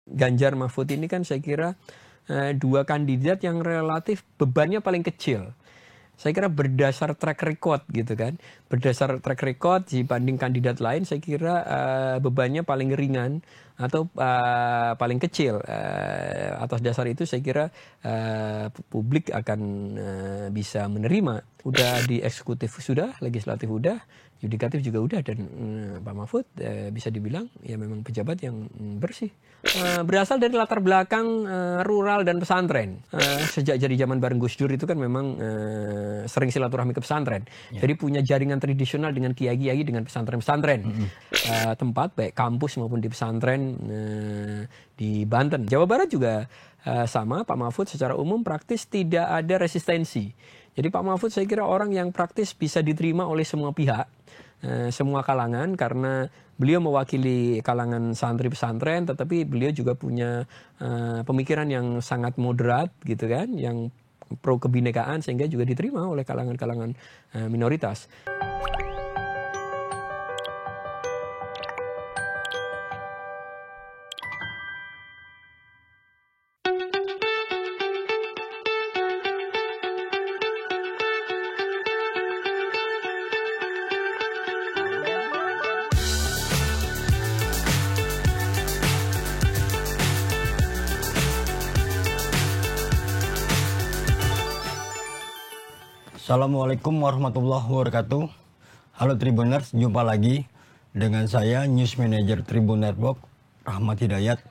Ganjar Mahfud ini kan saya kira dua kandidat yang relatif bebannya paling kecil. Saya kira berdasar track record gitu kan. Berdasar track record dibanding kandidat lain saya kira bebannya paling ringan atau paling kecil. Atas dasar itu saya kira publik akan bisa menerima. Udah di eksekutif sudah, legislatif udah, yudikatif juga udah, dan Pak Mahfud bisa dibilang ya memang pejabat yang bersih. Berasal dari latar belakang rural dan pesantren. Sejak jadi zaman bareng Gus Dur itu kan memang sering silaturahmi ke pesantren. Jadi punya jaringan tradisional dengan kiai-kiai, dengan pesantren-pesantren. Tempat baik kampus maupun di pesantren di Banten. Jawa Barat juga sama, Pak Mahfud secara umum praktis tidak ada resistensi. Jadi Pak Mahfud saya kira orang yang praktis bisa diterima oleh semua pihak, semua kalangan, karena beliau mewakili kalangan santri pesantren, tetapi beliau juga punya pemikiran yang sangat moderat gitu kan, yang pro kebinekaan, sehingga juga diterima oleh kalangan-kalangan minoritas. Assalamualaikum warahmatullahi wabarakatuh. Halo Tribuners, jumpa lagi dengan saya News Manager Tribun Network, Rahmat Hidayat.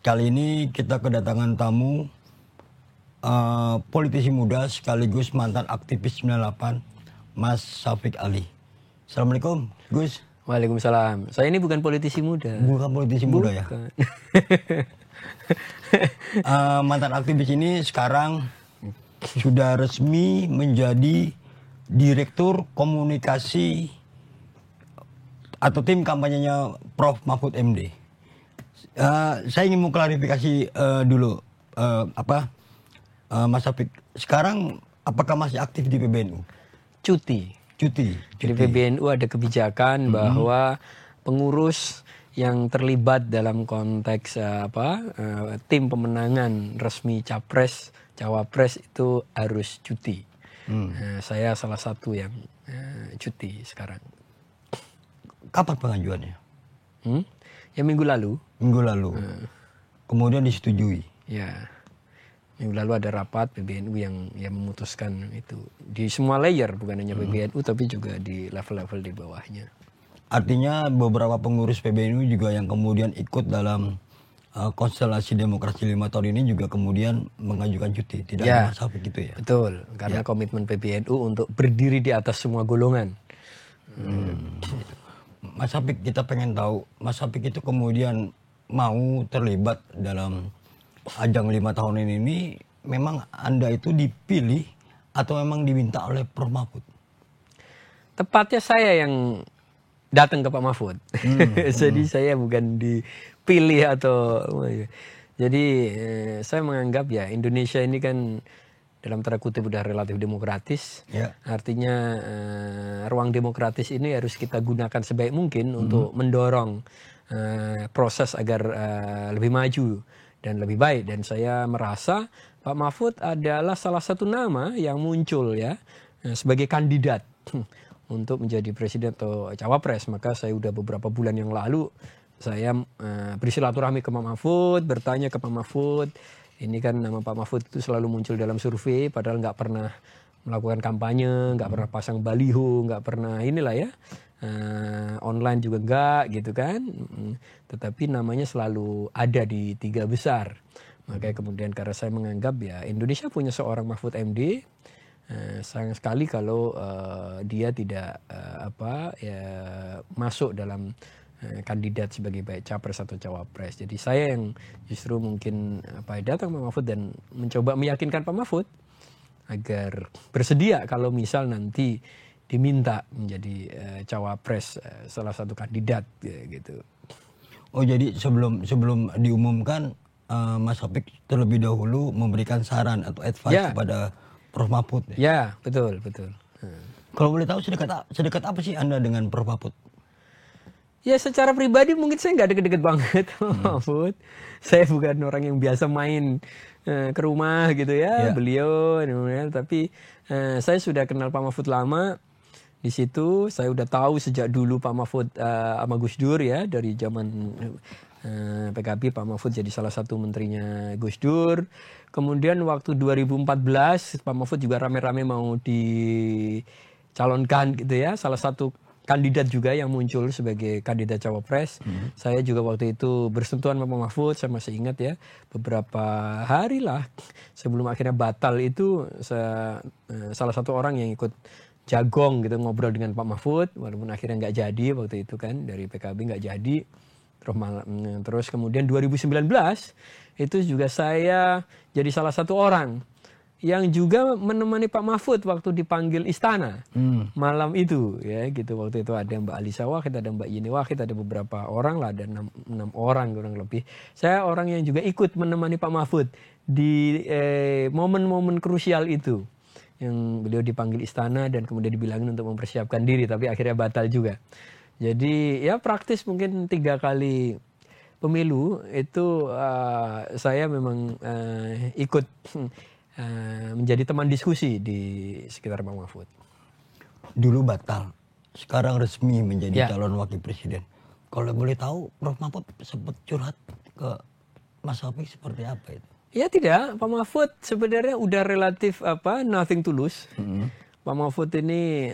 Kali ini kita kedatangan tamu politisi muda sekaligus mantan aktivis 98, Mas Syafiq Ali. Assalamualaikum, Gus. Waalaikumsalam. Saya ini bukan politisi muda. Bukan politisi muda ya? Mantan aktivis ini sekarang sudah resmi menjadi Direktur Komunikasi atau tim kampanyenya Prof. Mahfud MD. Saya ingin mengklarifikasi dulu, Mas Syafiq, sekarang apakah masih aktif di PBNU? Cuti. Di PBNU ada kebijakan bahwa pengurus yang terlibat dalam konteks tim pemenangan resmi capres, cawapres itu harus cuti. Saya salah satu yang cuti sekarang. Kapan pengajuannya? Ya minggu lalu. Kemudian disetujui. Ya, minggu lalu ada rapat PBNU yang memutuskan itu di semua layer, bukan hanya PBNU tapi juga di level-level di bawahnya. Artinya beberapa pengurus PBNU juga yang kemudian ikut dalam konstelasi demokrasi 5 tahun ini juga kemudian mengajukan cuti, tidak ada Mas Syafiq gitu ya? Betul, karena komitmen PBNU untuk berdiri di atas semua golongan. Mas Syafiq, kita pengen tahu, Mas Syafiq itu kemudian mau terlibat dalam ajang 5 tahun ini, memang Anda itu dipilih atau memang diminta oleh Prof. Mahfud? Tepatnya saya yang datang ke Pak Mahfud. Jadi saya bukan dipilih atau... Jadi saya menganggap ya Indonesia ini kan dalam tanda kutip udah relatif demokratis. Artinya ruang demokratis ini harus kita gunakan sebaik mungkin untuk mendorong proses agar lebih maju dan lebih baik. Dan saya merasa Pak Mahfud adalah salah satu nama yang muncul ya sebagai kandidat untuk menjadi presiden atau cawapres. Maka saya udah beberapa bulan yang lalu saya bersilaturahmi ke Pak Mahfud, bertanya ke Pak Mahfud. Ini kan nama Pak Mahfud itu selalu muncul dalam survei, padahal nggak pernah melakukan kampanye, nggak pernah pasang baliho, nggak pernah inilah ya, online juga nggak gitu kan. Tetapi namanya selalu ada di 3 besar. Makanya kemudian karena saya menganggap ya Indonesia punya seorang Mahfud MD. Sayang sekali kalau dia tidak masuk dalam kandidat sebagai baik capres atau cawapres. Jadi saya yang justru mungkin datang Pak Mahfud dan mencoba meyakinkan Pak Mahfud agar bersedia kalau misal nanti diminta menjadi cawapres salah satu kandidat gitu. Oh, jadi sebelum diumumkan Mas Syafiq terlebih dahulu memberikan saran atau advice kepada Prof. Mahfud. Ya, betul. Kalau boleh tahu sedekat apa sih Anda dengan Prof. Mahfud? Ya secara pribadi mungkin saya nggak deket-deket banget sama Mahfud. Saya bukan orang yang biasa main ke rumah gitu ya, beliau. Tapi saya sudah kenal Pak Mahfud lama. Di situ saya udah tahu sejak dulu Pak Mahfud sama Gus Dur ya, dari zaman PKB Pak Mahfud jadi salah satu menterinya Gus Dur. Kemudian waktu 2014 Pak Mahfud juga rame-rame mau dicalonkan gitu ya, salah satu kandidat juga yang muncul sebagai kandidat cawapres. Saya juga waktu itu bersentuhan sama Pak Mahfud, saya masih ingat ya, beberapa hari lah sebelum akhirnya batal itu salah satu orang yang ikut jagong gitu ngobrol dengan Pak Mahfud, walaupun akhirnya nggak jadi waktu itu kan, dari PKB nggak jadi. Terus kemudian 2019 itu juga saya jadi salah satu orang yang juga menemani Pak Mahfud waktu dipanggil istana malam itu ya gitu. Waktu itu ada Mbak Alisa Wahid, ada Mbak Yeni Wahid, ada beberapa orang lah, ada 6 orang kurang lebih. Saya orang yang juga ikut menemani Pak Mahfud di momen-momen krusial itu, yang beliau dipanggil istana dan kemudian dibilangin untuk mempersiapkan diri, tapi akhirnya batal juga. Jadi ya praktis mungkin 3 kali pemilu itu saya memang ikut menjadi teman diskusi di sekitar Pak Mahfud. Dulu batal, sekarang resmi menjadi calon wakil presiden. Kalau boleh tahu, Prof Mahfud sempat curhat ke Mas Syafiq seperti apa itu? Ya tidak, Pak Mahfud sebenarnya udah relatif nothing to lose. Pak Mahfud ini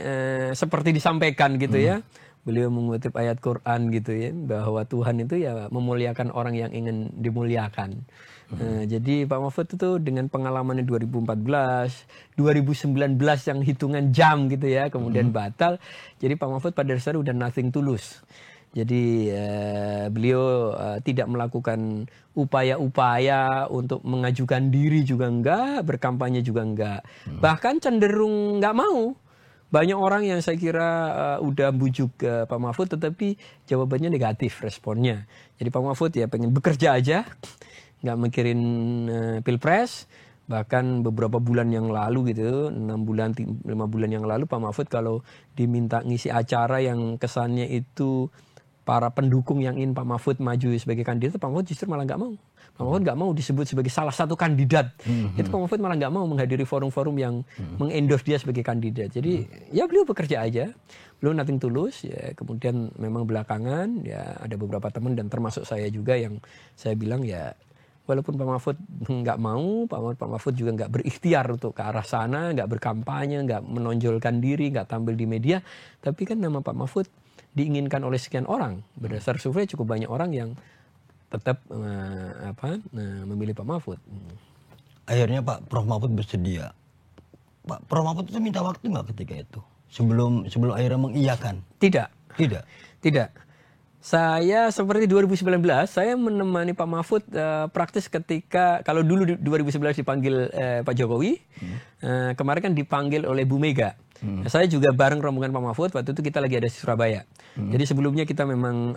seperti disampaikan gitu ya. Beliau mengutip ayat Quran gitu ya, bahwa Tuhan itu ya memuliakan orang yang ingin dimuliakan. Jadi Pak Mahfud itu dengan pengalamannya 2014, 2019 yang hitungan jam gitu ya, kemudian batal. Jadi Pak Mahfud pada dasarnya udah nothing to lose. Jadi beliau tidak melakukan upaya-upaya untuk mengajukan diri juga enggak, berkampanye juga enggak. Bahkan cenderung enggak mau. Banyak orang yang saya kira udah bujuk Pak Mahfud, tetapi jawabannya negatif responnya. Jadi Pak Mahfud ya pengen bekerja aja, nggak mikirin pilpres. Bahkan beberapa bulan yang lalu gitu, 6 bulan, 5 bulan yang lalu Pak Mahfud kalau diminta ngisi acara yang kesannya itu para pendukung yang ingin Pak Mahfud maju sebagai kandidat, Pak Mahfud justru malah nggak mau. Pak Mahfud nggak mau disebut sebagai salah satu kandidat. Itu Pak Mahfud malah nggak mau menghadiri forum-forum yang mengendorse dia sebagai kandidat. Jadi ya beliau bekerja aja, beliau nothing to lose. Ya, kemudian memang belakangan ya ada beberapa teman dan termasuk saya juga yang saya bilang ya, walaupun Pak Mahfud nggak mau, Pak Mahfud juga nggak berikhtiar untuk ke arah sana, nggak berkampanye, nggak menonjolkan diri, nggak tampil di media. Tapi kan nama Pak Mahfud diinginkan oleh sekian orang. Berdasar survei cukup banyak orang yang tetap memilih Pak Mahfud. Akhirnya Prof Mahfud bersedia. Prof Mahfud itu minta waktu nggak ketika itu? Sebelum akhirnya mengiyakan? Tidak. Saya seperti 2019, saya menemani Pak Mahfud praktis ketika, kalau dulu 2011 dipanggil Pak Jokowi, kemarin kan dipanggil oleh Bu Mega. Saya juga bareng rombongan Pak Mahfud, waktu itu kita lagi ada di Surabaya. Jadi sebelumnya kita memang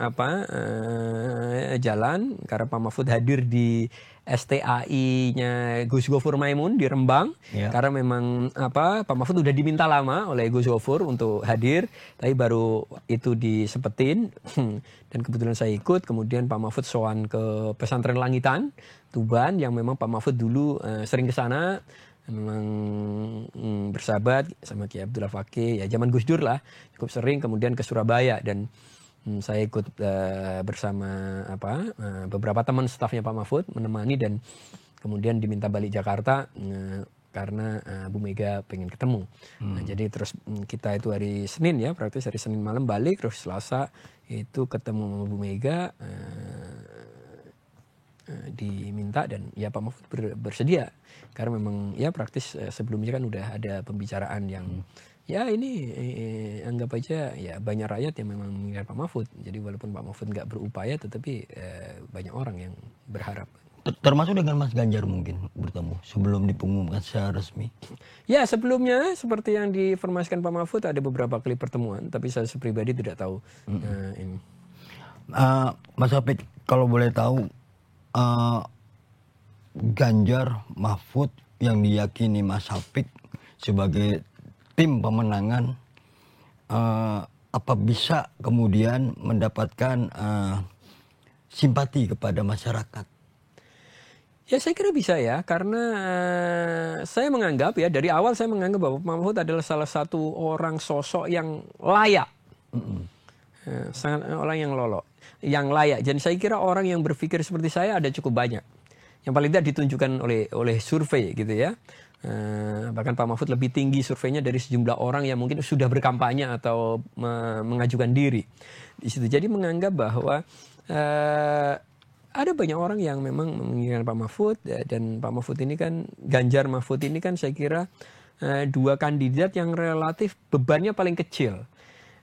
jalan, karena Pak Mahfud hadir di STAI-nya Gus Gofur Maimun di Rembang, karena memang Pak Mahfud udah diminta lama oleh Gus Gofur untuk hadir, tapi baru itu disempetin dan kebetulan saya ikut. Kemudian Pak Mahfud sowan ke Pesantren Langitan Tuban, yang memang Pak Mahfud dulu sering ke sana, memang bersahabat sama Kiai Abdullah Fakih, ya zaman Gus Dur lah, cukup sering. Kemudian ke Surabaya dan saya ikut bersama beberapa teman stafnya Pak Mahfud menemani, dan kemudian diminta balik Jakarta karena Bu Mega pengen ketemu. Nah, jadi terus kita itu hari Senin ya, praktis hari Senin malam balik, terus Selasa itu ketemu sama Bu Mega, diminta, dan ya Pak Mahfud bersedia karena memang ya praktis sebelumnya kan udah ada pembicaraan yang ya ini anggap aja ya banyak rakyat yang memang mengingat Pak Mahfud. Jadi walaupun Pak Mahfud nggak berupaya, tetapi banyak orang yang berharap. Termasuk dengan Mas Ganjar mungkin bertemu sebelum dipengumumkan secara resmi? Ya sebelumnya seperti yang diinformasikan Pak Mahfud ada beberapa kali pertemuan, tapi saya pribadi tidak tahu ini. Mas Syafiq, kalau boleh tahu, Ganjar, Mahfud yang diyakini Mas Syafiq sebagai tim pemenangan, apa bisa kemudian mendapatkan simpati kepada masyarakat? Ya saya kira bisa ya, karena saya menganggap ya, dari awal saya menganggap bahwa Pak Mahfud adalah salah satu orang sosok yang layak. Sangat orang yang layak. Dan saya kira orang yang berpikir seperti saya ada cukup banyak. Yang paling tidak ditunjukkan oleh survei gitu ya. Bahkan Pak Mahfud lebih tinggi surveinya dari sejumlah orang yang mungkin sudah berkampanye atau mengajukan diri di situ. Jadi menganggap bahwa ada banyak orang yang memang menginginkan Pak Mahfud, dan Pak Mahfud ini kan, Ganjar Mahfud ini kan saya kira dua kandidat yang relatif bebannya paling kecil.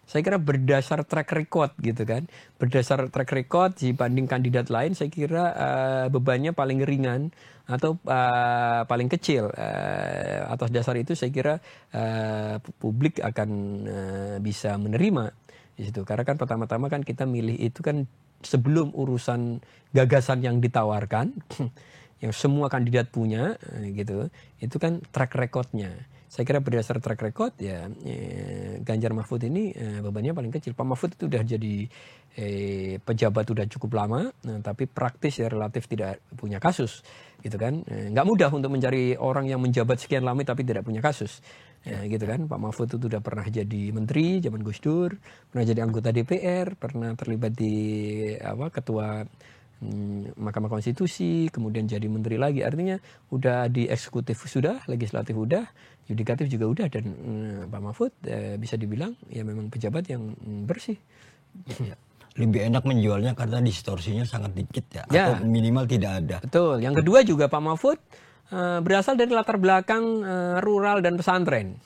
Saya kira berdasar track record gitu kan, berdasar track record dibanding kandidat lain, saya kira bebannya paling ringan atau paling kecil. Atas dasar itu saya kira publik akan bisa menerima di situ. Karena kan pertama-tama kan kita milih itu kan sebelum urusan gagasan yang ditawarkan, yang semua kandidat punya gitu, itu kan track recordnya. Saya kira berdasar track record ya, Ganjar Mahfud ini bebannya paling kecil. Pak Mahfud itu udah jadi pejabat udah cukup lama, tapi praktis ya relatif tidak punya kasus gitu kan. Nggak mudah untuk mencari orang yang menjabat sekian lama tapi tidak punya kasus. Gitu kan. Pak Mahfud itu sudah pernah jadi menteri zaman Gus Dur, pernah jadi anggota DPR, pernah terlibat di ketua Mahkamah Konstitusi, kemudian jadi menteri lagi. Artinya udah di eksekutif sudah, legislatif udah, yudikatif juga udah, dan Pak Mahfud bisa dibilang ya memang pejabat yang bersih. Ya. Lebih enak menjualnya karena distorsinya sangat dikit ya, atau minimal tidak ada. Betul. Yang kedua juga Pak Mahfud berasal dari latar belakang rural dan pesantren.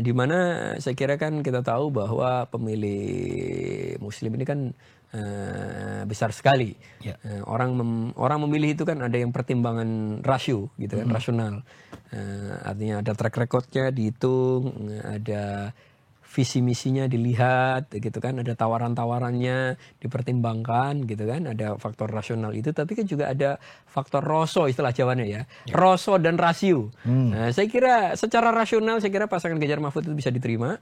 Di mana saya kira kan kita tahu bahwa pemilih Muslim ini kan besar sekali. Ya. Orang memilih itu kan ada yang pertimbangan rasio gitu kan, rasional. Artinya ada track recordnya dihitung, ada visi misinya dilihat gitu kan, ada tawaran-tawarannya dipertimbangkan gitu kan, ada faktor rasional itu, tapi kan juga ada faktor roso istilah Jawanya ya. Roso dan rasio. Nah, saya kira secara rasional saya kira pasangan Ganjar Mahfud itu bisa diterima.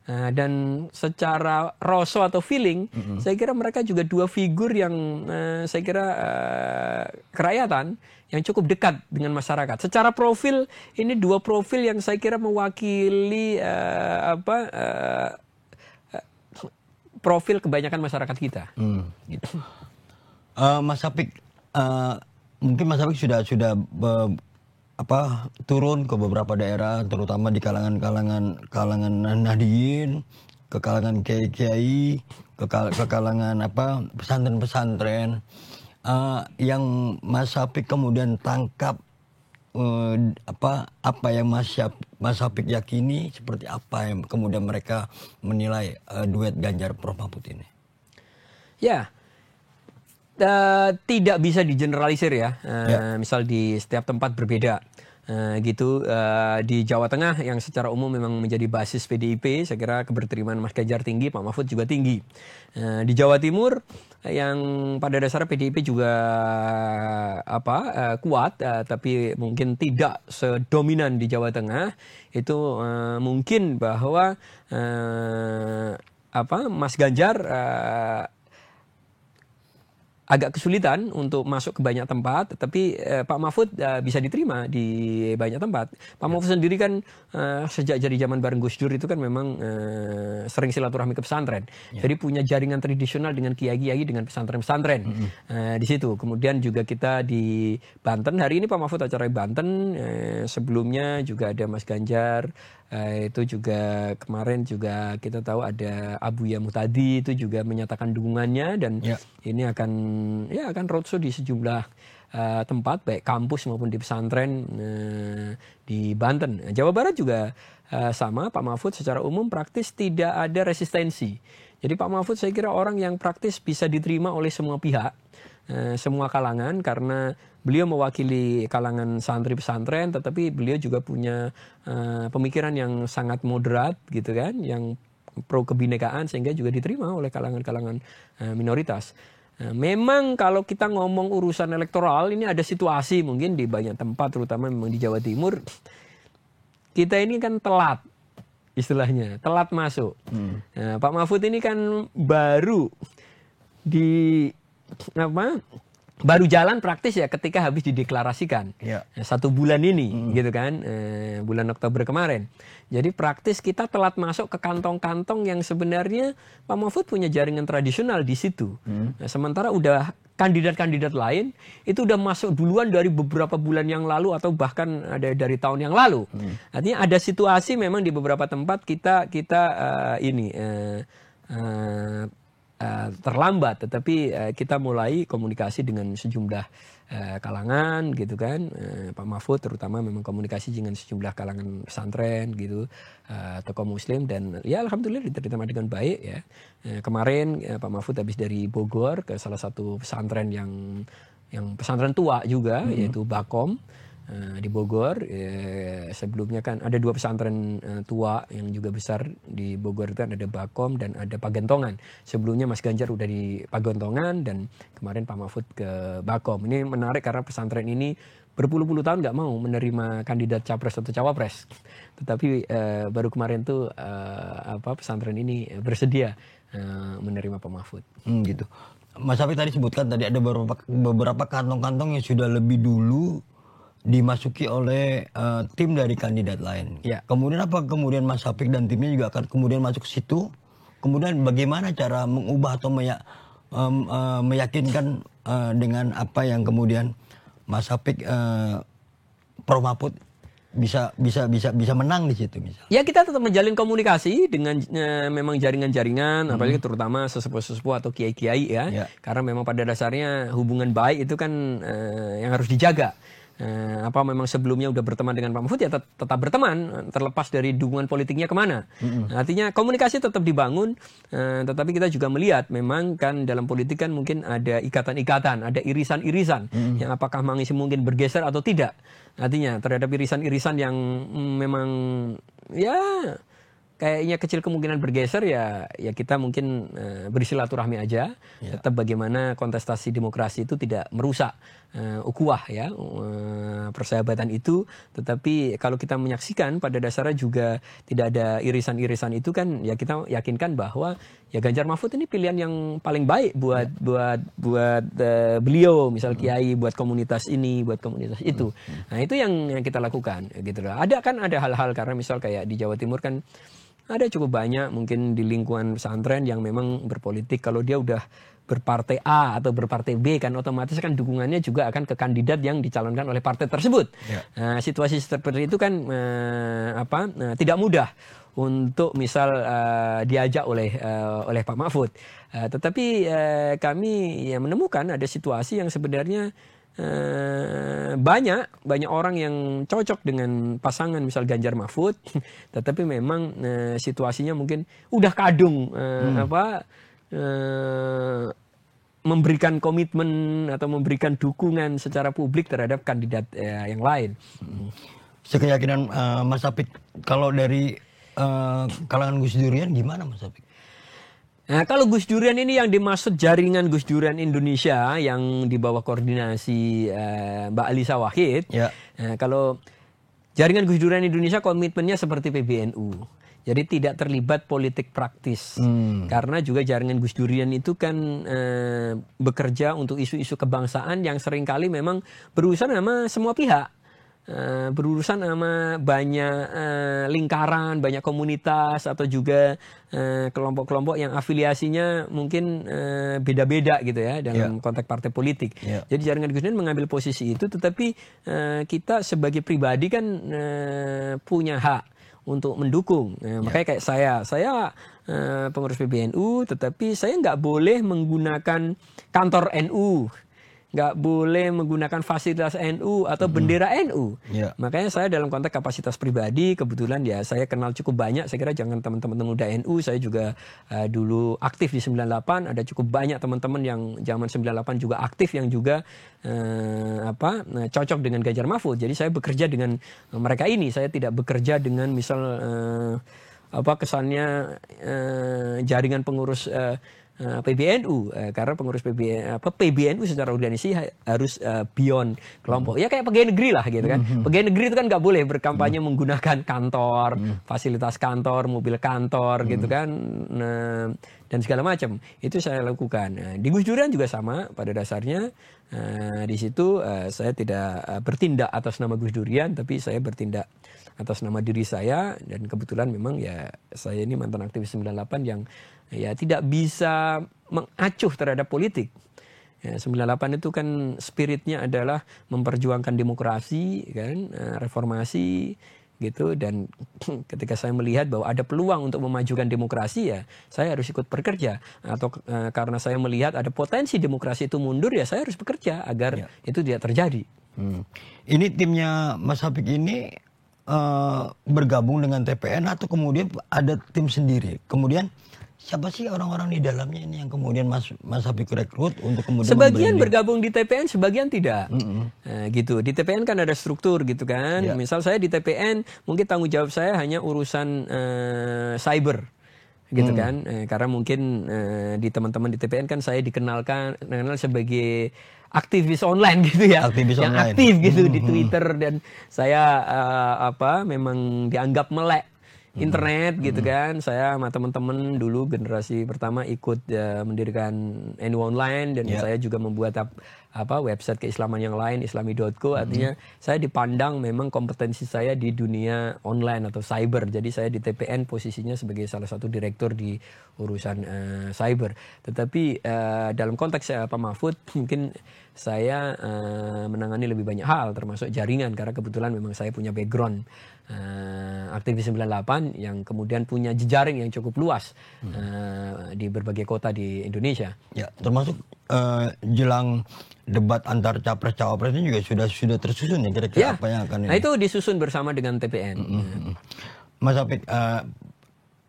Dan secara roso atau feeling, saya kira mereka juga dua figur yang saya kira kerakyatan yang cukup dekat dengan masyarakat. Secara profil, ini dua profil yang saya kira mewakili profil kebanyakan masyarakat kita. Gitu. Mas Apik, mungkin Mas Apik sudah turun ke beberapa daerah, terutama di kalangan Nahdien, ke kalangan kiai-kiai, ke kalangan pesantren-pesantren. Yang Mas Apik kemudian tangkap, apa yang Mas Apik yakini, seperti apa yang kemudian mereka menilai duet Ganjar Prof Mahfud ini? Ya, tidak bisa digeneralisir ya. Misal di setiap tempat berbeda. Gitu di Jawa Tengah yang secara umum memang menjadi basis PDIP, saya kira keberterimaan Mas Ganjar tinggi, Pak Mahfud juga tinggi. Di Jawa Timur yang pada dasarnya PDIP juga kuat, tapi mungkin tidak sedominan di Jawa Tengah, itu mungkin bahwa Mas Ganjar agak kesulitan untuk masuk ke banyak tempat, tetapi Pak Mahfud bisa diterima di banyak tempat. Pak Mahfud sendiri kan sejak jadi zaman bareng Gus Dur itu kan memang sering silaturahmi ke pesantren. Jadi punya jaringan tradisional dengan kiai-kiai, dengan pesantren-pesantren di situ. Kemudian juga kita di Banten, hari ini Pak Mahfud acara di Banten, sebelumnya juga ada Mas Ganjar. Itu juga kemarin juga kita tahu ada Abuya Muhtadi, itu juga menyatakan dukungannya, dan ini akan roadshow di sejumlah tempat baik kampus maupun di pesantren di Banten. Jawa Barat juga sama, Pak Mahfud secara umum praktis tidak ada resistensi. Jadi Pak Mahfud saya kira orang yang praktis bisa diterima oleh semua pihak, semua kalangan, karena beliau mewakili kalangan santri pesantren, tetapi beliau juga punya pemikiran yang sangat moderat gitu kan, yang pro kebinekaan, sehingga juga diterima oleh kalangan-kalangan minoritas. Memang kalau kita ngomong urusan elektoral, ini ada situasi mungkin di banyak tempat, terutama memang di Jawa Timur, kita ini kan telat istilahnya, telat masuk. Nah, Pak Mahfud ini kan baru di baru jalan praktis ya ketika habis dideklarasikan. Ya. 1 bulan ini gitu kan, bulan Oktober kemarin. Jadi praktis kita telat masuk ke kantong-kantong yang sebenarnya Pak Mahfud punya jaringan tradisional di situ. Nah, sementara udah kandidat-kandidat lain itu udah masuk duluan dari beberapa bulan yang lalu atau bahkan ada dari tahun yang lalu. Artinya ada situasi memang di beberapa tempat kita terlambat, tetapi kita mulai komunikasi dengan sejumlah kalangan gitu kan. Pak Mahfud terutama memang komunikasi dengan sejumlah kalangan pesantren gitu, tokoh muslim, dan ya alhamdulillah diterima dengan baik ya. Kemarin Pak Mahfud habis dari Bogor ke salah satu pesantren yang pesantren tua juga, yaitu Bakom. Di Bogor, sebelumnya kan ada 2 pesantren tua yang juga besar di Bogor, itu ada Bakom dan ada Pagentongan. Sebelumnya Mas Ganjar udah di Pagentongan dan kemarin Pak Mahfud ke Bakom. Ini menarik karena pesantren ini berpuluh-puluh tahun nggak mau menerima kandidat capres atau cawapres, tetapi baru kemarin tuh pesantren ini bersedia menerima Pak Mahfud. Gitu. Mas Hafik tadi sebutkan tadi ada beberapa kantong-kantong yang sudah lebih dulu dimasuki oleh tim dari kandidat lain. Ya. Kemudian Mas Hafik dan timnya juga akan kemudian masuk ke situ. Kemudian bagaimana cara mengubah atau meyakinkan dengan apa yang kemudian Mas Hafik Prof Mahfud bisa menang di situ misalnya. Ya, kita tetap menjalin komunikasi dengan memang jaringan-jaringan, apalagi terutama sesepuh-sesepuh atau kiai-kiai ya. Karena memang pada dasarnya hubungan baik itu kan yang harus dijaga. Memang sebelumnya udah berteman dengan Pak Mahfud ya tetap berteman, terlepas dari dukungan politiknya kemana. Artinya komunikasi tetap dibangun, tetapi kita juga melihat memang kan dalam politik kan mungkin ada ikatan-ikatan, ada irisan-irisan yang apakah masih mungkin bergeser atau tidak. Artinya terhadap irisan-irisan yang memang ya kayaknya kecil kemungkinan bergeser ya kita mungkin bersilaturahmi aja. Tetap bagaimana kontestasi demokrasi itu tidak merusak ukhuwah ya, persahabatan itu. Tetapi kalau kita menyaksikan pada dasarnya juga tidak ada irisan-irisan itu kan ya kita yakinkan bahwa ya Ganjar Mahfud ini pilihan yang paling baik buat beliau, misal kiai, buat komunitas ini, buat komunitas itu. Nah, itu yang kita lakukan gitu loh. Ada hal-hal karena misal kayak di Jawa Timur kan ada cukup banyak mungkin di lingkungan pesantren yang memang berpolitik. Kalau dia udah berpartai A atau berpartai B kan otomatis kan dukungannya juga akan ke kandidat yang dicalonkan oleh partai tersebut. Nah, situasi seperti itu kan tidak mudah untuk misal diajak oleh Pak Mahfud. Tetapi kami ya menemukan ada situasi yang sebenarnya banyak orang yang cocok dengan pasangan misal Ganjar Mahfud, tetapi memang situasinya mungkin udah kadung memberikan komitmen atau memberikan dukungan secara publik terhadap kandidat yang lain. Sekeyakinan Mas Hafik kalau dari kalangan Gus Durian gimana Mas Hafik? Nah, kalau Gus Durian ini yang dimaksud jaringan Gus Durian Indonesia yang di bawah koordinasi Mbak Alisa Wahid. Kalau jaringan Gus Durian Indonesia komitmennya seperti PBNU. Jadi tidak terlibat politik praktis. Karena juga jaringan Gus Durian itu kan bekerja untuk isu-isu kebangsaan yang seringkali memang berurusan sama semua pihak. Berurusan sama banyak lingkaran, banyak komunitas atau juga kelompok-kelompok yang afiliasinya mungkin beda-beda gitu ya dalam konteks partai politik. Jadi jaringan Gus Durian mengambil posisi itu, tetapi kita sebagai pribadi kan punya hak untuk mendukung. Makanya kayak saya pengurus PBNU, tetapi saya nggak boleh menggunakan kantor NU. Nggak boleh menggunakan fasilitas NU atau bendera NU. Makanya saya dalam konteks kapasitas pribadi, kebetulan ya saya kenal cukup banyak. Saya kira jangan teman-teman muda NU, saya juga dulu aktif di 98. Ada cukup banyak teman-teman yang zaman 98 juga aktif yang juga cocok dengan Ganjar Mahfud. Jadi saya bekerja dengan mereka ini. Saya tidak bekerja dengan misal kesannya jaringan pengurus PBNU, karena pengurus PBNU secara organisasi harus beyond kelompok. Ya kayak pegawai negeri lah gitu kan. Pegawai negeri itu kan nggak boleh berkampanye menggunakan kantor, fasilitas kantor, mobil kantor gitu kan, dan segala macam. Itu saya lakukan. Di Gus Durian juga sama pada dasarnya. Di situ saya tidak bertindak atas nama Gus Durian, tapi saya bertindak atas nama diri saya, dan kebetulan memang ya saya ini mantan aktivis 98 yang ya tidak bisa mengacuh terhadap politik. Ya, 98 itu kan spiritnya adalah memperjuangkan demokrasi kan, reformasi gitu, dan ketika saya melihat bahwa ada peluang untuk memajukan demokrasi, ya saya harus ikut bekerja, atau karena saya melihat ada potensi demokrasi itu mundur, ya saya harus bekerja agar itu tidak terjadi. Ini timnya Mas Hafik ini bergabung dengan TPN atau kemudian ada tim sendiri? Kemudian siapa sih orang-orang di dalamnya ini yang kemudian Mas Hafik rekrut untuk kemudian sebagian bergabung di TPN, sebagian tidak. Gitu. Di TPN kan ada struktur gitu kan. Misal saya di TPN, mungkin tanggung jawab saya hanya urusan cyber gitu kan. Karena mungkin di teman-teman di TPN kan saya dikenal sebagai aktivis online gitu ya, yang online, aktif gitu di Twitter, dan saya memang dianggap melek internet gitu kan. Saya sama teman-teman dulu generasi pertama ikut mendirikan NU Online, dan saya juga membuat website keislaman yang lain, islami.co. Artinya saya dipandang memang kompetensi saya di dunia online atau cyber. Jadi saya di TPN posisinya sebagai salah satu direktur di urusan cyber. Tetapi dalam konteks Pak Mahfud mungkin saya menangani lebih banyak hal, termasuk jaringan, karena kebetulan memang saya punya background aktivis 98 yang kemudian punya jejaring yang cukup luas di berbagai kota di Indonesia. Ya, termasuk jelang debat antar capres cawapres ini juga sudah tersusun ya kira-kira apa yang akan ini. Nah itu disusun bersama dengan TPN. Mas Hafik,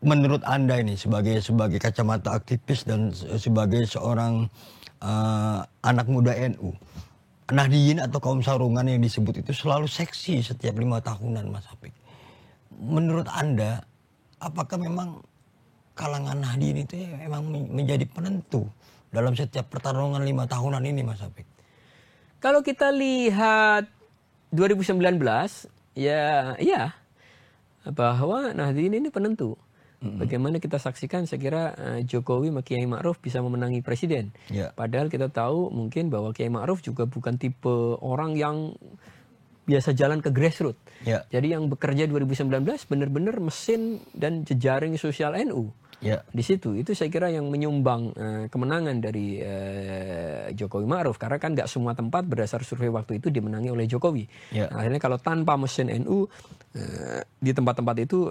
menurut Anda ini sebagai kacamata aktivis dan sebagai seorang anak muda NU, Nahdliyin atau kaum sarungan yang disebut itu selalu seksi setiap 5 tahunan, Mas Hafik. Menurut Anda, apakah memang kalangan Nahdliyin itu memang menjadi penentu dalam setiap pertarungan 5 tahunan ini, Mas Hafik? Kalau kita lihat 2019, ya bahwa Nahdliyin ini penentu. Bagaimana kita saksikan, saya kira Jokowi sama Kiai Ma'ruf bisa memenangi presiden. Padahal kita tahu mungkin bahwa Kiai Ma'ruf juga bukan tipe orang yang biasa jalan ke grassroots. Jadi yang bekerja 2019 benar-benar mesin dan jejaring sosial NU. Di situ itu saya kira yang menyumbang kemenangan dari Jokowi Ma'ruf, karena kan nggak semua tempat berdasar survei waktu itu dimenangi oleh Jokowi. Akhirnya kalau tanpa mesin NU di tempat-tempat itu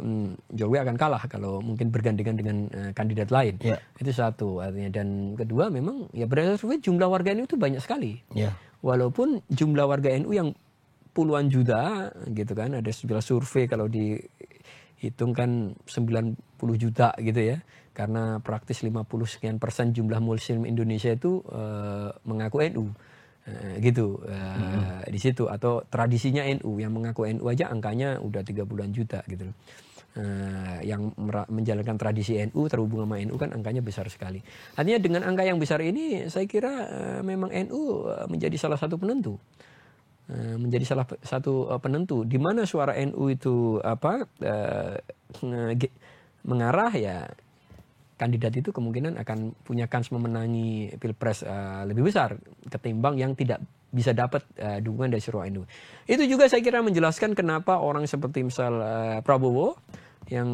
Jokowi akan kalah kalau mungkin bergandengan dengan kandidat lain. Itu satu artinya. Dan kedua, memang ya berdasar survei jumlah warga NU itu banyak sekali. Walaupun jumlah warga NU yang puluhan juta gitu kan, ada sebuah survei kalau dihitung kan 90 juta gitu ya, karena praktis 50 sekian % jumlah muslim Indonesia itu mengaku NU gitu. Di situ, atau tradisinya NU, yang mengaku NU aja angkanya udah 30-an juta gitu loh. Yang menjalankan tradisi NU, terhubung sama NU kan angkanya besar sekali. Artinya dengan angka yang besar ini saya kira memang NU menjadi salah satu penentu. Di mana suara NU itu mengarah, ya kandidat itu kemungkinan akan punya kans memenangi pilpres lebih besar ketimbang yang tidak bisa dapat dukungan dari seluruh NU. Itu juga saya kira menjelaskan kenapa orang seperti misal Prabowo yang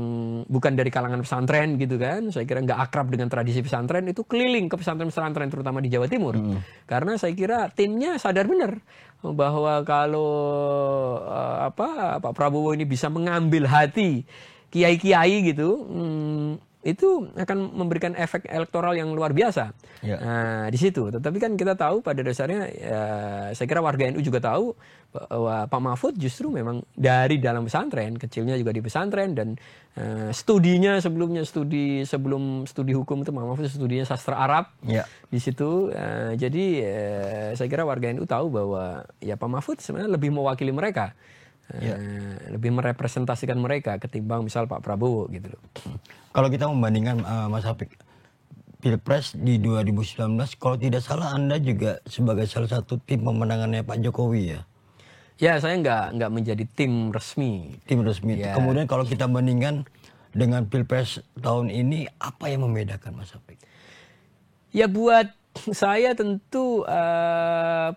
bukan dari kalangan pesantren gitu kan, saya kira nggak akrab dengan tradisi pesantren, itu keliling ke pesantren-pesantren terutama di Jawa Timur. Karena saya kira timnya sadar benar bahwa kalau Pak Prabowo ini bisa mengambil hati kiai-kiai gitu, itu akan memberikan efek elektoral yang luar biasa. Di situ. Tetapi kan kita tahu pada dasarnya, saya kira warga NU juga tahu bahwa Pak Mahfud justru memang dari dalam pesantren, kecilnya juga di pesantren, dan studinya sebelum studi hukum itu Pak Mahfud studinya sastra Arab. Di situ. Jadi saya kira warga NU tahu bahwa ya Pak Mahfud sebenarnya lebih mewakili mereka. Lebih merepresentasikan mereka ketimbang misal Pak Prabowo gitu loh. Kalau kita membandingkan Mas Hafik, Pilpres di 2019, kalau tidak salah Anda juga sebagai salah satu tim pemenangannya Pak Jokowi ya? Ya, saya nggak menjadi tim resmi. Tim resmi. Ya. Kemudian kalau kita bandingkan dengan Pilpres tahun ini, apa yang membedakan Mas Apik? Ya, buat saya tentu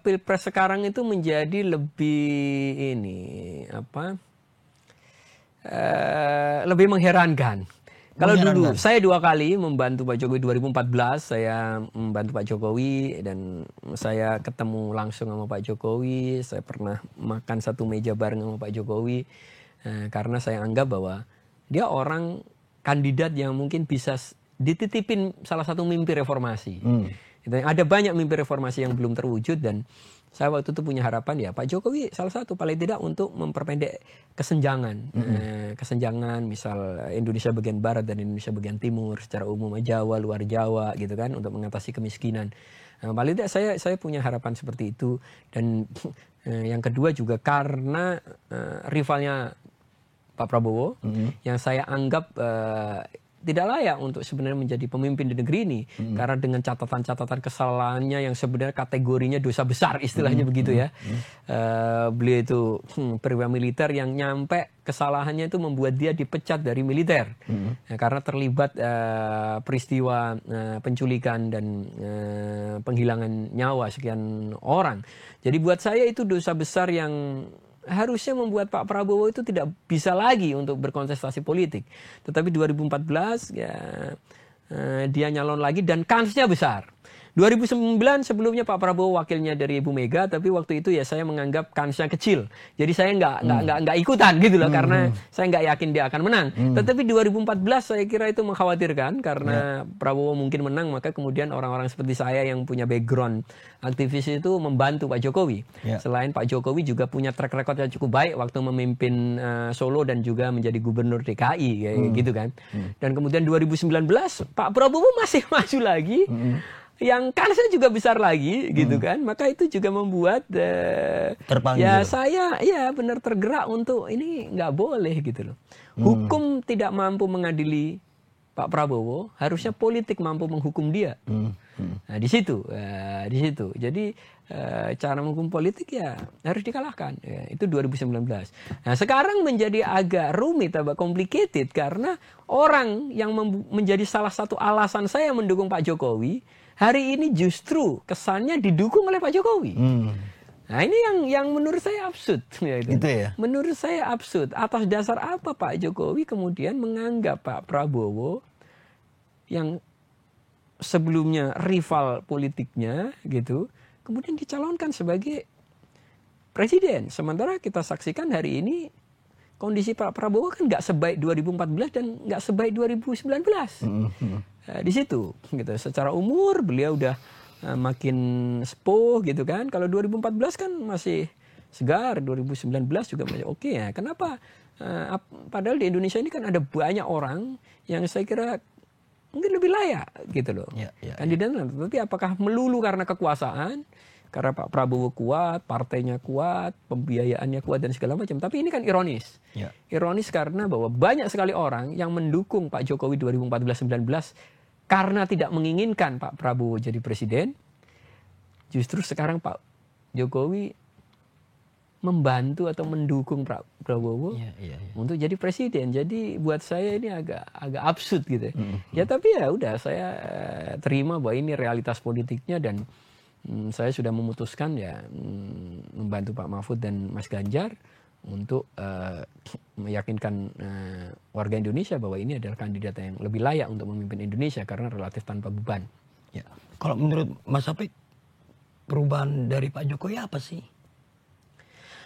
Pilpres sekarang itu menjadi lebih lebih mengherankan. Kalau dulu saya 2 kali membantu Pak Jokowi. 2014 saya membantu Pak Jokowi dan saya ketemu langsung sama Pak Jokowi. Saya pernah makan satu meja bareng sama Pak Jokowi karena saya anggap bahwa dia orang kandidat yang mungkin bisa dititipin salah satu mimpi reformasi. Ada banyak mimpi reformasi yang belum terwujud dan saya waktu itu punya harapan ya Pak Jokowi salah satu paling tidak untuk memperpendek kesenjangan. Kesenjangan misal Indonesia bagian barat dan Indonesia bagian timur secara umum, Jawa, luar Jawa gitu kan, untuk mengatasi kemiskinan. Paling tidak saya punya harapan seperti itu. Dan yang kedua juga karena rivalnya Pak Prabowo yang saya anggap tidak layak untuk sebenarnya menjadi pemimpin di negeri ini karena dengan catatan-catatan kesalahannya yang sebenarnya kategorinya dosa besar istilahnya begitu ya. Beliau itu perwira militer yang nyampe kesalahannya itu membuat dia dipecat dari militer karena terlibat peristiwa penculikan dan penghilangan nyawa sekian orang. Jadi buat saya itu dosa besar yang harusnya membuat Pak Prabowo itu tidak bisa lagi untuk berkontestasi politik. Tetapi 2014 ya dia nyalon lagi dan kansnya besar. 2009 sebelumnya Pak Prabowo wakilnya dari Ibu Mega, tapi waktu itu ya saya menganggap kansnya kecil. Jadi saya nggak ikutan gitu loh karena saya nggak yakin dia akan menang. Tetapi 2014 saya kira itu mengkhawatirkan karena Prabowo mungkin menang, maka kemudian orang-orang seperti saya yang punya background aktivis itu membantu Pak Jokowi. Selain Pak Jokowi juga punya track record yang cukup baik waktu memimpin Solo dan juga menjadi gubernur DKI kayak gitu kan. Dan kemudian 2019 Pak Prabowo masih maju lagi. Yang kansnya juga besar lagi gitu kan, maka itu juga membuat ya saya ya benar tergerak untuk ini nggak boleh gitu loh. Hukum tidak mampu mengadili Pak Prabowo, harusnya politik mampu menghukum dia. Nah di situ. Jadi cara menghukum politik ya harus dikalahkan. Ya, itu 2019. Nah sekarang menjadi agak rumit, agak complicated karena orang yang menjadi salah satu alasan saya mendukung Pak Jokowi hari ini justru kesannya didukung oleh Pak Jokowi. Nah ini yang menurut saya absurd. Itu ya? Menurut saya absurd. Atas dasar apa Pak Jokowi kemudian menganggap Pak Prabowo yang sebelumnya rival politiknya gitu, kemudian dicalonkan sebagai presiden. Sementara kita saksikan hari ini kondisi Pak Prabowo kan nggak sebaik 2014 dan nggak sebaik 2019. Di situ gitu. Secara umur beliau udah makin sepuh gitu kan. Kalau 2014 kan masih segar, 2019 juga masih oke ya. Kenapa? Padahal di Indonesia ini kan ada banyak orang yang saya kira mungkin lebih layak gitu loh. Kandidatnya. Tapi apakah melulu karena kekuasaan? Karena Pak Prabowo kuat, partainya kuat, pembiayaannya kuat dan segala macam. Tapi ini kan ironis. Ironis karena bahwa banyak sekali orang yang mendukung Pak Jokowi 2014-19 karena tidak menginginkan Pak Prabowo jadi presiden. Justru sekarang Pak Jokowi membantu atau mendukung Pak Prabowo untuk jadi presiden. Jadi buat saya ini agak absurd gitu. Ya tapi ya udah saya terima bahwa ini realitas politiknya dan saya sudah memutuskan ya membantu Pak Mahfud dan Mas Ganjar untuk meyakinkan warga Indonesia bahwa ini adalah kandidat yang lebih layak untuk memimpin Indonesia karena relatif tanpa beban. Ya. Kalau menurut Mas Apik, perubahan dari Pak Jokowi apa sih?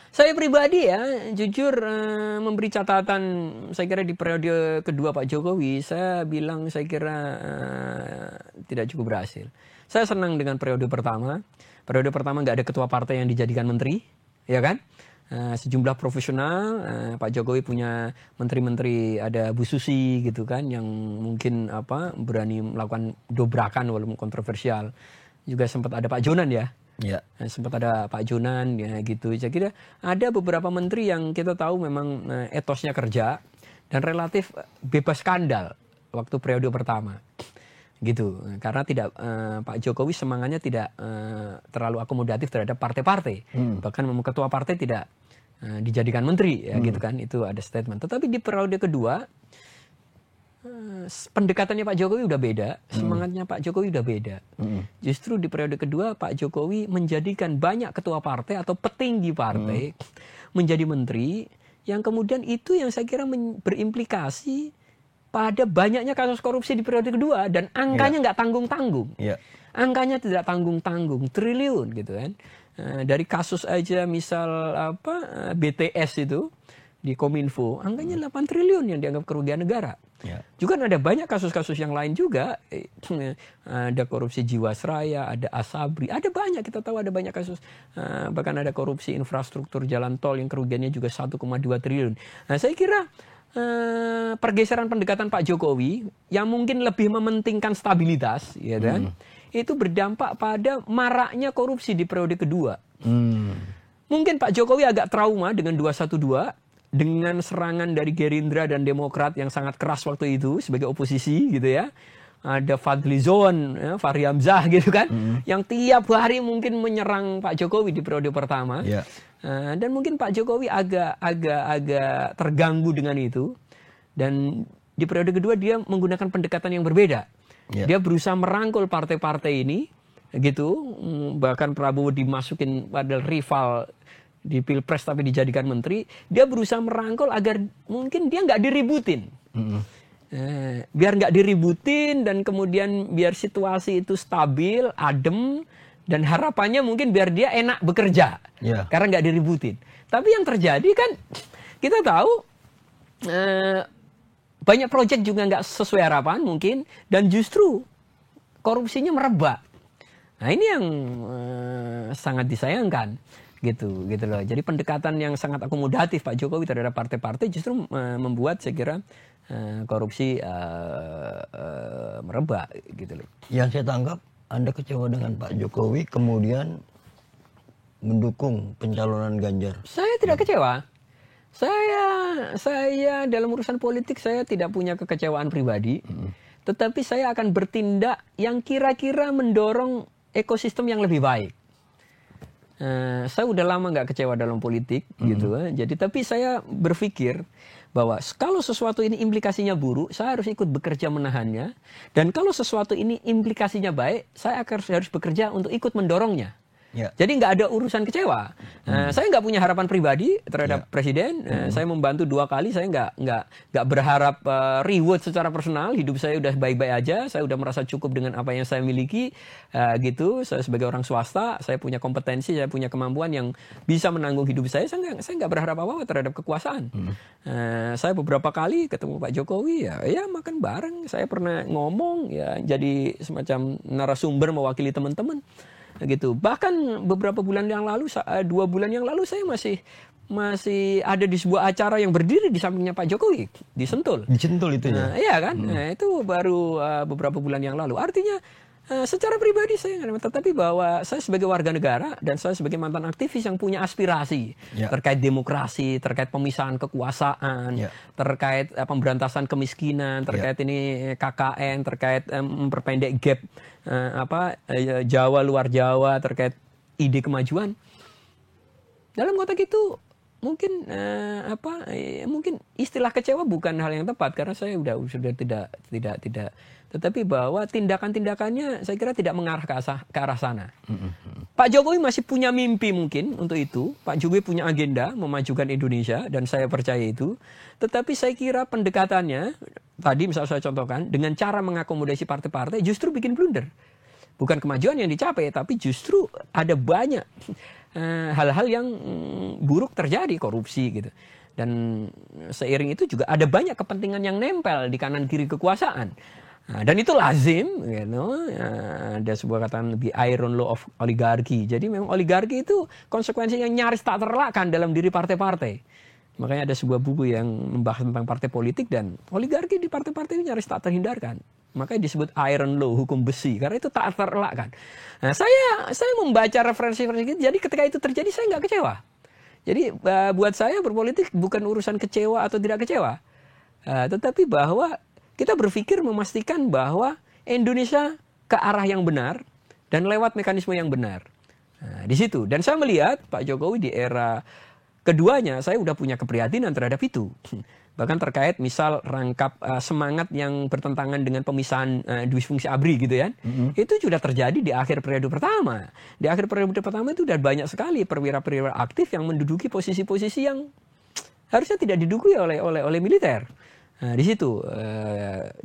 Saya pribadi ya jujur memberi catatan, saya kira di periode kedua Pak Jokowi saya bilang saya kira tidak cukup berhasil. Saya senang dengan periode pertama. Periode pertama nggak ada ketua partai yang dijadikan menteri, ya kan? Sejumlah profesional, Pak Jokowi punya menteri-menteri, ada Bu Susi gitu kan, yang mungkin berani melakukan dobrakan walaupun kontroversial. Juga sempat ada Pak Jonan ya. Sempat ada Pak Jonan ya gitu. Saya kira ada beberapa menteri yang kita tahu memang etosnya kerja dan relatif bebas skandal waktu periode pertama. gitu. Karena tidak Pak Jokowi semangatnya tidak terlalu akomodatif terhadap partai-partai. Bahkan ketua partai tidak dijadikan menteri ya gitu kan, itu ada statement. Tetapi di periode kedua pendekatannya Pak Jokowi udah beda, semangatnya Pak Jokowi udah beda. Justru di periode kedua Pak Jokowi menjadikan banyak ketua partai atau petinggi partai menjadi menteri, yang kemudian itu yang saya kira berimplikasi pada banyaknya kasus korupsi di periode kedua, dan angkanya nggak tanggung-tanggung. Angkanya tidak tanggung-tanggung, triliun gitu kan. Dari kasus aja misal BTS itu di Kominfo, angkanya 8 triliun yang dianggap kerugian negara. Juga ada banyak kasus-kasus yang lain juga, ada korupsi Jiwasraya, ada Asabri, ada banyak, kita tahu ada banyak kasus, bahkan ada korupsi infrastruktur jalan tol yang kerugiannya juga 1,2 triliun. Nah, saya kira pergeseran pendekatan Pak Jokowi yang mungkin lebih mementingkan stabilitas, ya kan, itu berdampak pada maraknya korupsi di periode kedua. Mungkin Pak Jokowi agak trauma dengan 212, dengan serangan dari Gerindra dan Demokrat yang sangat keras waktu itu sebagai oposisi gitu ya. Ada Fadlizon, ya, Fahri Hamzah gitu kan, yang tiap hari mungkin menyerang Pak Jokowi di periode pertama. Dan mungkin Pak Jokowi agak terganggu dengan itu. Dan di periode kedua dia menggunakan pendekatan yang berbeda. Dia berusaha merangkul partai-partai ini gitu. Bahkan Prabowo dimasukin pada rival di Pilpres tapi dijadikan menteri, dia berusaha merangkul agar mungkin dia nggak diributin. Biar nggak diributin dan kemudian biar situasi itu stabil, adem, dan harapannya mungkin biar dia enak bekerja. Karena nggak diributin. Tapi yang terjadi kan, kita tahu banyak proyek juga nggak sesuai harapan mungkin, dan justru korupsinya merebak. Nah ini yang sangat disayangkan. Gitu loh. Jadi pendekatan yang sangat akomodatif Pak Jokowi terhadap partai-partai justru membuat saya kira korupsi merebak gitu loh. Yang saya tangkap Anda kecewa dengan Pak Jokowi kemudian mendukung pencalonan Ganjar. Saya tidak kecewa. Saya dalam urusan politik saya tidak punya kekecewaan pribadi. Tetapi saya akan bertindak yang kira-kira mendorong ekosistem yang lebih baik. Saya udah lama nggak kecewa dalam politik gitu. Jadi tapi saya berpikir bahwa kalau sesuatu ini implikasinya buruk, saya harus ikut bekerja menahannya. Dan kalau sesuatu ini implikasinya baik, saya harus bekerja untuk ikut mendorongnya. Jadi nggak ada urusan kecewa. Saya nggak punya harapan pribadi terhadap presiden. Saya membantu 2 kali. Saya nggak berharap reward secara personal. Hidup saya udah baik-baik aja. Saya udah merasa cukup dengan apa yang saya miliki. Gitu. Saya sebagai orang swasta, saya punya kompetensi, saya punya kemampuan yang bisa menanggung hidup saya. Saya nggak berharap apa-apa terhadap kekuasaan. Saya beberapa kali ketemu Pak Jokowi, ya makan bareng. Saya pernah ngomong, ya jadi semacam narasumber mewakili teman-teman. Gitu. Bahkan beberapa bulan yang lalu, 2 bulan yang lalu saya masih ada di sebuah acara yang berdiri di sampingnya Pak Jokowi di Sentul. Di Sentul itu ya? Iya kan? Itu baru beberapa bulan yang lalu. Artinya secara pribadi saya nggak, tetapi bahwa saya sebagai warga negara dan saya sebagai mantan aktivis yang punya aspirasi terkait demokrasi, terkait pemisahan kekuasaan, terkait pemberantasan kemiskinan, terkait ini KKN, terkait memperpendek gap Jawa luar Jawa, terkait ide kemajuan. Dalam konteks itu mungkin mungkin istilah kecewa bukan hal yang tepat karena saya sudah tidak, tetapi bahwa tindakan-tindakannya saya kira tidak mengarah ke arah sana. Pak Jokowi masih punya mimpi mungkin untuk itu. Pak Jokowi punya agenda memajukan Indonesia dan saya percaya itu. Tetapi saya kira pendekatannya tadi misalnya saya contohkan dengan cara mengakomodasi partai-partai justru bikin blunder. Bukan kemajuan yang dicapai, tapi justru ada banyak hal-hal yang buruk terjadi, korupsi gitu. Dan seiring itu juga ada banyak kepentingan yang nempel di kanan kiri kekuasaan. Dan itu lazim, ada sebuah kata the iron law of oligarki. Jadi memang oligarki itu konsekuensi yang nyaris tak terelakkan dalam diri partai-partai. Makanya ada sebuah buku yang membahas tentang partai politik dan oligarki di partai-partai itu nyaris tak terhindarkan. Makanya disebut iron law, hukum besi, karena itu tak terelakkan. Nah, saya membaca referensi-referensi itu, jadi ketika itu terjadi saya nggak kecewa. Jadi buat saya berpolitik bukan urusan kecewa atau tidak kecewa, tetapi bahwa kita berpikir memastikan bahwa Indonesia ke arah yang benar dan lewat mekanisme yang benar. Nah, di situ. Dan saya melihat Pak Jokowi di era keduanya, saya udah punya keprihatinan terhadap itu. Bahkan terkait misal rangkap semangat yang bertentangan dengan pemisahan duisfungsi ABRI gitu ya. Itu sudah terjadi di akhir periode pertama. Di akhir periode pertama itu sudah banyak sekali perwira-perwira aktif yang menduduki posisi-posisi yang harusnya tidak diduduki oleh militer. Nah, di situ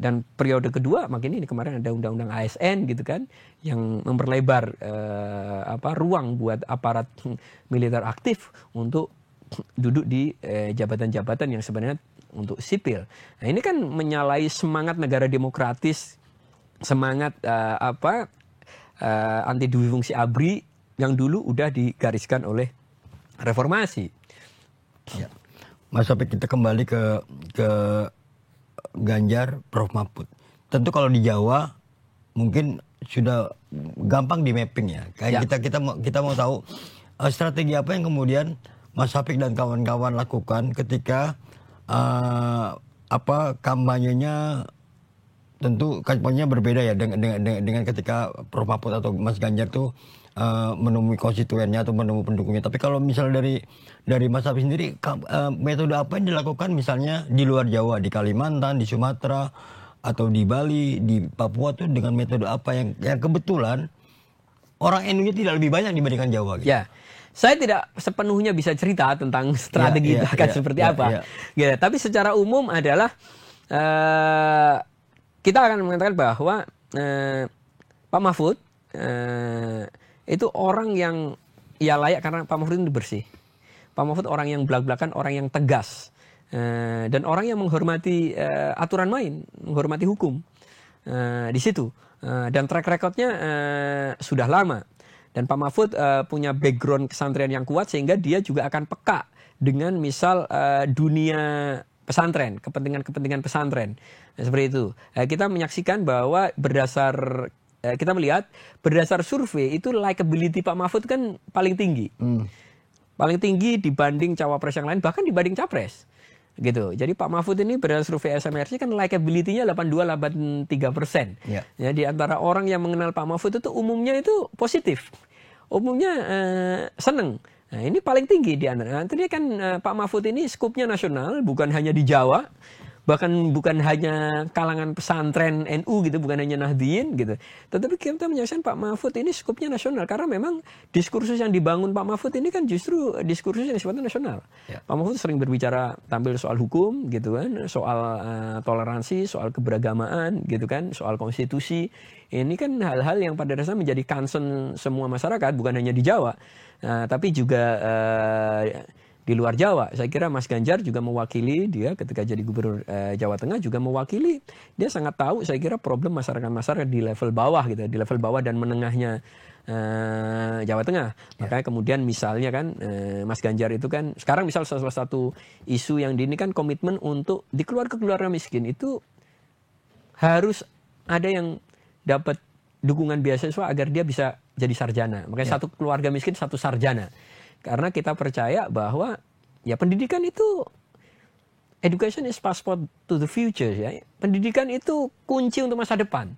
dan periode kedua makin ini kemarin ada undang-undang ASN gitu kan yang memperlebar ruang buat aparat militer aktif untuk duduk di jabatan-jabatan yang sebenarnya untuk sipil. Nah, ini kan menyalahi semangat negara demokratis, semangat anti duifungsi ABRI yang dulu udah digariskan oleh reformasi. Ya. Mas Taufik, kita kembali ke Ganjar, Prof Mahfud. Tentu kalau di Jawa mungkin sudah gampang di mapping ya. Kayak kita mau tahu strategi apa yang kemudian Mas Taufik dan kawan-kawan lakukan ketika kampanyenya. Tentu kampanyenya berbeda ya dengan ketika Prof Mahfud atau Mas Ganjar tuh menemui konstituennya atau menemui pendukungnya. Tapi kalau misalnya dari Mas Taufik sendiri, metode apa yang dilakukan misalnya di luar Jawa, di Kalimantan, di Sumatera, atau di Bali, di Papua tuh dengan metode apa yang kebetulan orang NU-nya tidak lebih banyak dibandingkan Jawa gitu. Ya. Saya tidak sepenuhnya bisa cerita tentang strategi itu akan seperti apa. Ya, tapi secara umum adalah kita akan mengatakan bahwa Pak Mahfud itu orang yang ya layak karena Pak Mahfud itu bersih. Pak Mahfud orang yang belak-belakan, orang yang tegas, dan orang yang menghormati aturan main, menghormati hukum di situ. Dan track recordnya sudah lama. Dan Pak Mahfud punya background kesantrian yang kuat sehingga dia juga akan peka dengan misal dunia pesantren, kepentingan pesantren. Nah, seperti itu. Kita menyaksikan bahwa kita melihat berdasar survei itu likability Pak Mahfud kan paling tinggi. Paling tinggi dibanding cawapres yang lain, bahkan dibanding capres. Gitu. Jadi Pak Mahfud ini berdasar survei SMRC kan likability-nya 82-83%. Ya, di antara orang yang mengenal Pak Mahfud itu umumnya itu positif. Umumnya seneng. Nah, ini paling tinggi di antara. Artinya kan Pak Mahfud ini skupnya nasional, bukan hanya di Jawa, bahkan bukan hanya kalangan pesantren NU gitu, bukan hanya Nahdliyin gitu. Tetapi kita menyaksikan Pak Mahfud ini skupnya nasional karena memang diskursus yang dibangun Pak Mahfud ini kan justru diskursus yang sifatnya nasional. Ya. Pak Mahfud sering berbicara tampil soal hukum gitu kan, soal toleransi, soal keberagamaan gitu kan, soal konstitusi. Ini kan hal-hal yang pada dasarnya menjadi concern semua masyarakat, bukan hanya di Jawa, tapi juga di luar Jawa. Saya kira Mas Ganjar juga mewakili, dia ketika jadi gubernur Jawa Tengah juga mewakili. Dia sangat tahu saya kira problem masyarakat di level bawah gitu, di level bawah dan menengahnya Jawa Tengah. Makanya kemudian misalnya kan Mas Ganjar itu kan sekarang misal salah satu isu yang ini kan komitmen untuk di keluarga miskin itu harus ada yang dapat dukungan beasiswa agar dia bisa jadi sarjana. Makanya satu keluarga miskin satu sarjana. Karena kita percaya bahwa ya pendidikan itu education is passport to the future ya. Pendidikan itu kunci untuk masa depan.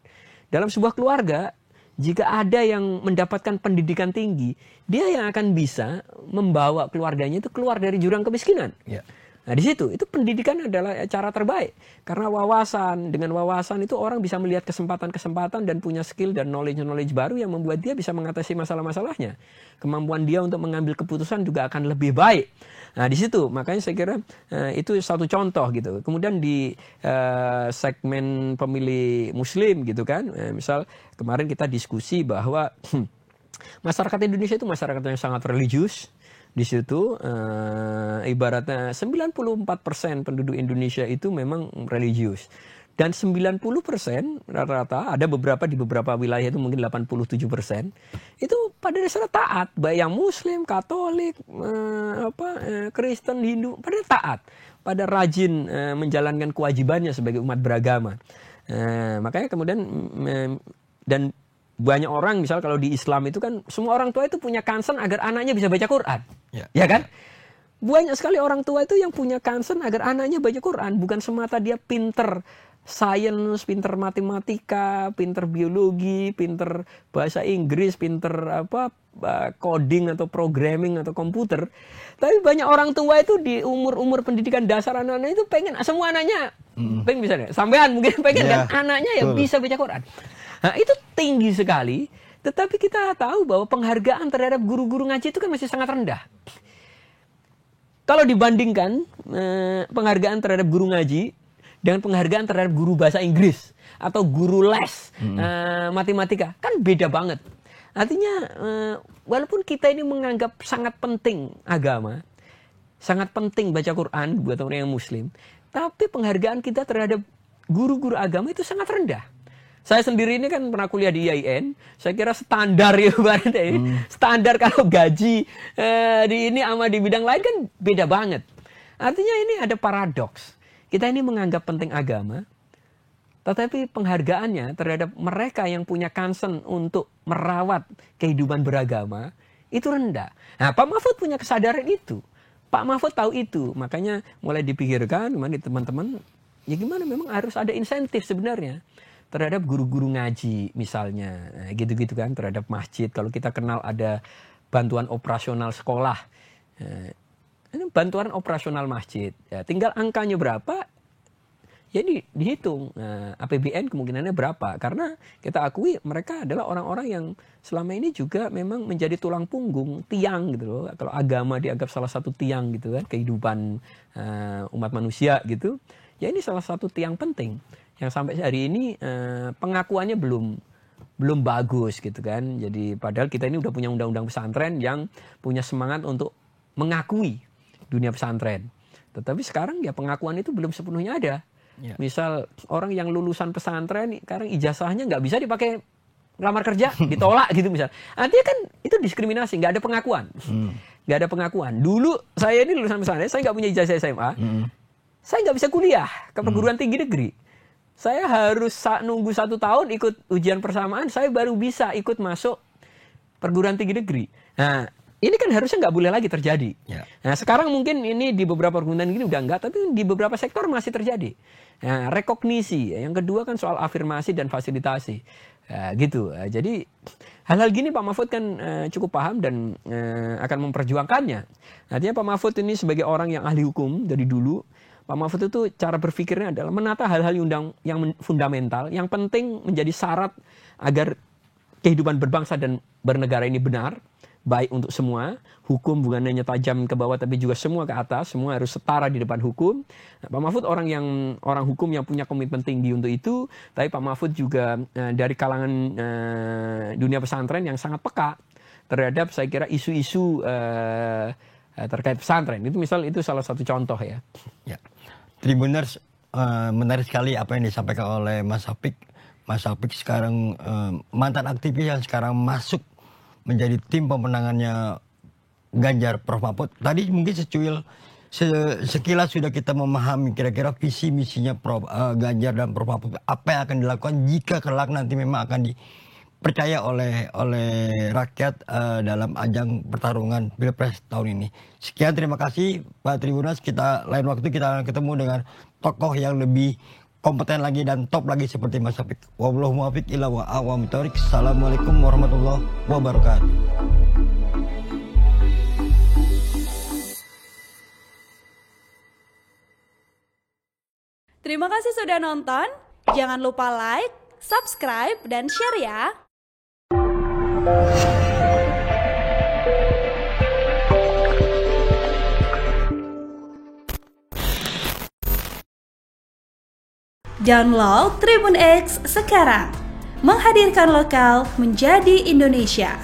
Dalam sebuah keluarga jika ada yang mendapatkan pendidikan tinggi, dia yang akan bisa membawa keluarganya itu keluar dari jurang kemiskinan. Ya. Nah di situ itu pendidikan adalah cara terbaik karena dengan wawasan itu orang bisa melihat kesempatan-kesempatan dan punya skill dan knowledge baru yang membuat dia bisa mengatasi masalah-masalahnya. Kemampuan dia untuk mengambil keputusan juga akan lebih baik. Nah di situ makanya saya kira itu satu contoh gitu. Kemudian di segmen pemilih Muslim gitu kan, misal kemarin kita diskusi bahwa masyarakat Indonesia itu masyarakat yang sangat religius. Di situ ibaratnya 94% penduduk Indonesia itu memang religius. Dan 90% rata-rata, ada di beberapa wilayah itu mungkin 87%, itu pada dasarnya taat. Baik yang Muslim, Katolik, Kristen, Hindu, pada taat. Pada rajin menjalankan kewajibannya sebagai umat beragama. Makanya kemudian, dan banyak orang misal kalau di Islam itu kan semua orang tua itu punya concern agar anaknya bisa baca Quran. Ya kan? Banyak sekali orang tua itu yang punya concern agar anaknya baca Quran, bukan semata dia pinter sains, pinter matematika, pinter biologi, pinter bahasa Inggris, pinter coding atau programming atau komputer. Tapi banyak orang tua itu di umur pendidikan dasar anak-anak itu pengen semua anaknya pengen bisa deh. Sampean mungkin pengen kan anaknya ya bisa baca Quran. Nah, itu tinggi sekali. Tetapi kita tahu bahwa penghargaan terhadap guru-guru ngaji itu kan masih sangat rendah. Kalau dibandingkan penghargaan terhadap guru ngaji dengan penghargaan terhadap guru bahasa Inggris atau guru les matematika, kan beda banget. Artinya walaupun kita ini menganggap sangat penting agama, sangat penting baca Quran buat orang yang muslim, tapi penghargaan kita terhadap guru-guru agama itu sangat rendah. Saya sendiri ini kan pernah kuliah di IAIN, saya kira standar ya standar kalau gaji di ini sama di bidang lain kan beda banget. Artinya ini ada paradoks. Kita ini menganggap penting agama, tetapi penghargaannya terhadap mereka yang punya concern untuk merawat kehidupan beragama itu rendah. Nah, Pak Mahfud punya kesadaran itu. Pak Mahfud tahu itu, makanya mulai dipikirkan teman-teman, ya gimana memang harus ada insentif sebenarnya terhadap guru-guru ngaji misalnya, gitu-gitu kan, terhadap masjid. Kalau kita kenal ada bantuan operasional sekolah, ini bantuan operasional masjid, ya, tinggal angkanya berapa, ya dihitung. APBN kemungkinannya berapa, karena kita akui mereka adalah orang-orang yang selama ini juga memang menjadi tulang punggung, tiang gitu loh. Kalau agama dianggap salah satu tiang gitu kan, kehidupan umat manusia gitu, ya ini salah satu tiang penting yang sampai hari ini pengakuannya belum bagus gitu kan. Jadi padahal kita ini udah punya undang-undang pesantren yang punya semangat untuk mengakui dunia pesantren. Tetapi sekarang ya pengakuan itu belum sepenuhnya ada. Ya. Misal orang yang lulusan pesantren sekarang ijazahnya nggak bisa dipakai ngelamar kerja, ditolak gitu misal. Artinya kan itu diskriminasi, nggak ada pengakuan. Nggak ada pengakuan. Dulu saya ini lulusan pesantren, saya nggak punya ijazah SMA. Saya nggak bisa kuliah ke perguruan tinggi negeri. Saya harus nunggu 1 tahun ikut ujian persamaan, saya baru bisa ikut masuk perguruan tinggi negeri. Nah, ini kan harusnya nggak boleh lagi terjadi. Ya. Nah, sekarang mungkin ini di beberapa perguruan tinggi udah enggak, tapi di beberapa sektor masih terjadi. Nah, rekognisi. Yang kedua kan soal afirmasi dan fasilitasi. Nah, gitu. Nah, jadi hal-hal gini Pak Mahfud kan cukup paham dan akan memperjuangkannya. Artinya Pak Mahfud ini sebagai orang yang ahli hukum dari dulu, Pak Mahfud itu cara berpikirnya adalah menata hal-hal yang fundamental, yang penting menjadi syarat agar kehidupan berbangsa dan bernegara ini benar, baik untuk semua. Hukum bukan hanya tajam ke bawah, tapi juga semua ke atas, semua harus setara di depan hukum. Nah, Pak Mahfud orang hukum yang punya komitmen tinggi untuk itu, tapi Pak Mahfud juga dari kalangan dunia pesantren yang sangat peka terhadap saya kira isu-isu terkait pesantren. Itu salah satu contoh ya. Ya. Tribuners, menarik sekali apa yang disampaikan oleh Mas Apik. Mas Apik sekarang mantan aktivis yang sekarang masuk menjadi tim pemenangannya Ganjar Prof Mahfud. Tadi mungkin sekilas sudah kita memahami kira-kira visi misinya Ganjar dan Prof Mahfud. Apa yang akan dilakukan jika kelak nanti memang akan dipercaya oleh rakyat dalam ajang pertarungan Pilpres tahun ini. Sekian, terima kasih Pak Tribuners. Kita lain waktu kita akan ketemu dengan tokoh yang lebih kompeten lagi dan top lagi seperti Mas Apik. Wallahu muwaffiq ila wa a'lam bithoriq. Assalamualaikum warahmatullahi wabarakatuh. Terima kasih sudah nonton. Jangan lupa like, subscribe, dan share ya. Download Tribun X sekarang. Menghadirkan lokal menjadi Indonesia.